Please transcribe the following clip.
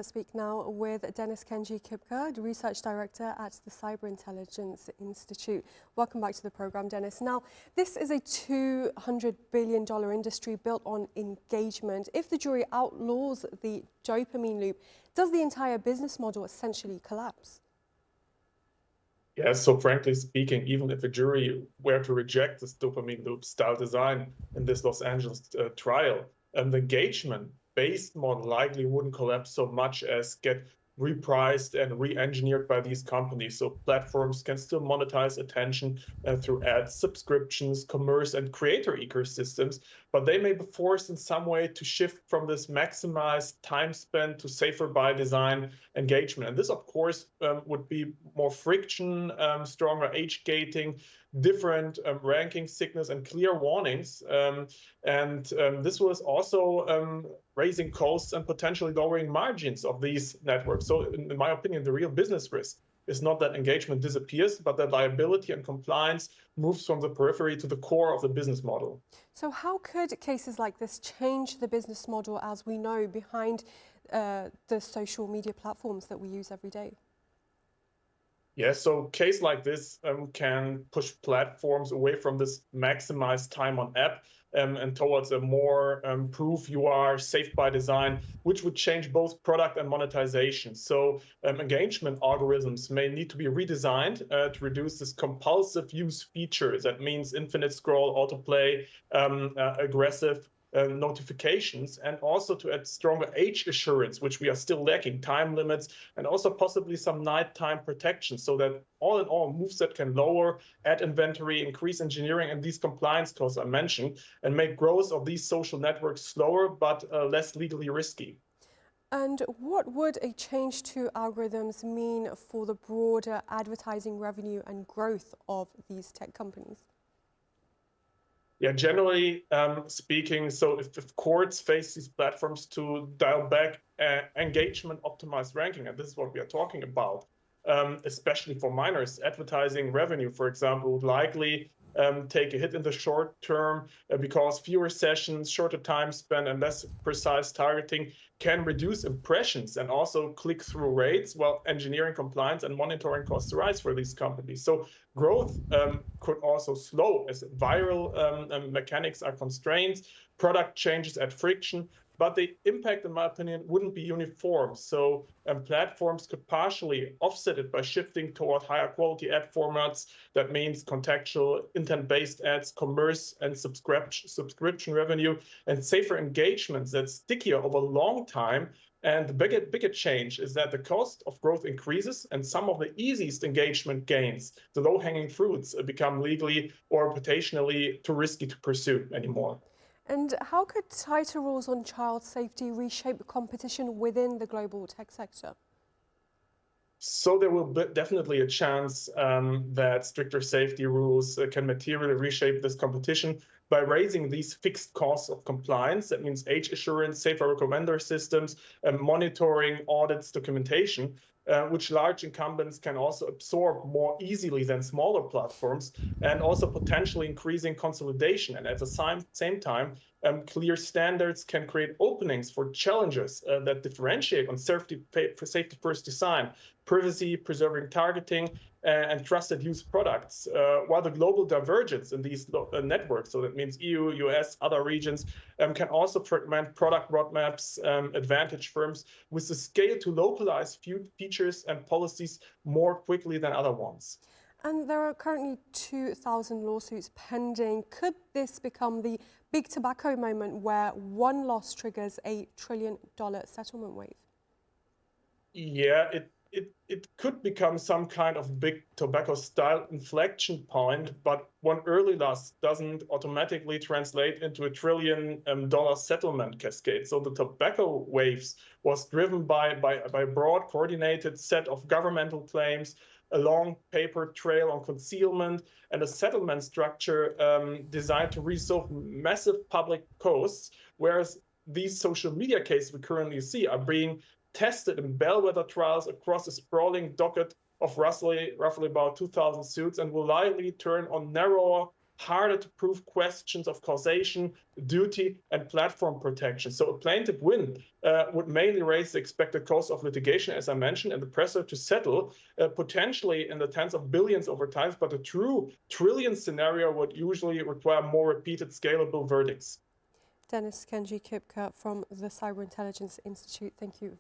Speak now with Dennis-Kenji Kipker, the Research Director at the Cyberintelligence Institute. Welcome back to the program, Dennis. Now, this is a $200 billion industry built on engagement. If the jury outlaws the dopamine loop, does the entire business model essentially collapse? Yes, so frankly speaking, even if a jury were to reject this dopamine loop style design in this Los Angeles trial, the engagement-based model likely wouldn't collapse so much as get repriced and re-engineered by these companies. So platforms can still monetize attention through ads, subscriptions, commerce, and creator ecosystems, but they may be forced in some way to shift from this maximized time spent to safer by design engagement. And this, of course, would be more friction, stronger age gating, different ranking signals, and clear warnings. This was also raising costs and potentially lowering margins of these networks. So in my opinion, the real business risk is not that engagement disappears, but that liability and compliance moves from the periphery to the core of the business model. So how could cases like this change the business model as we know behind the social media platforms that we use every day? Yeah, so a case like this can push platforms away from this maximized time on app and towards a more proof you are safe by design, which would change both product and monetization. So engagement algorithms may need to be redesigned to reduce this compulsive use feature. That means infinite scroll, autoplay, aggressive notifications, and also to add stronger age assurance, which we are still lacking, time limits, and also possibly some nighttime protection, so that all in all moves that can lower ad inventory, increase engineering, and these compliance costs I mentioned, and make growth of these social networks slower but less legally risky. And what would a change to algorithms mean for the broader advertising revenue and growth of these tech companies? Yeah, generally speaking, so if courts face these platforms to dial back engagement optimized ranking, and this is what we are talking about, especially for minors, advertising revenue, for example, would likely take a hit in the short term because fewer sessions, shorter time span, and less precise targeting can reduce impressions and also click-through rates, while engineering compliance and monitoring costs rise for these companies. So growth could also slow as viral mechanics are constrained, product changes add friction, but the impact, in my opinion, wouldn't be uniform. So platforms could partially offset it by shifting toward higher quality ad formats. That means contextual, intent-based ads, commerce, and subscription revenue, and safer engagements that's stickier over a long time. And the bigger change is that the cost of growth increases and some of the easiest engagement gains, the low-hanging fruits, become legally or reputationally too risky to pursue anymore. And how could tighter rules on child safety reshape competition within the global tech sector? So there will be definitely a chance that stricter safety rules can materially reshape this competition by raising these fixed costs of compliance. That means age assurance, safer recommender systems, monitoring, audits, documentation, which large incumbents can also absorb more easily than smaller platforms, and also potentially increasing consolidation. And at the same time, clear standards can create openings for challengers that differentiate on safety-first design, privacy, preserving targeting, and trusted use products, while the global divergence in these networks, so that means EU, US, other regions, can also fragment product roadmaps, advantage firms with the scale to localize features and policies more quickly than other ones. And there are currently 2,000 lawsuits pending. Could this become the big tobacco moment where one loss triggers $1 trillion settlement wave? Yeah, it could become some kind of big tobacco-style inflection point, but one early loss doesn't automatically translate into $1 trillion settlement cascade. So the tobacco waves was driven by a broad, coordinated set of governmental claims, a long paper trail on concealment, and a settlement structure designed to resolve massive public costs, whereas these social media cases we currently see are being tested in bellwether trials across a sprawling docket of roughly about 2,000 suits, and will likely turn on narrower, harder to prove questions of causation, duty, and platform protection. So a plaintiff win would mainly raise the expected cost of litigation, as I mentioned, and the pressure to settle potentially in the tens of billions over time, but a true trillion scenario would usually require more repeated scalable verdicts. Dennis-Kenji Kipker from the Cyberintelligence Institute, thank you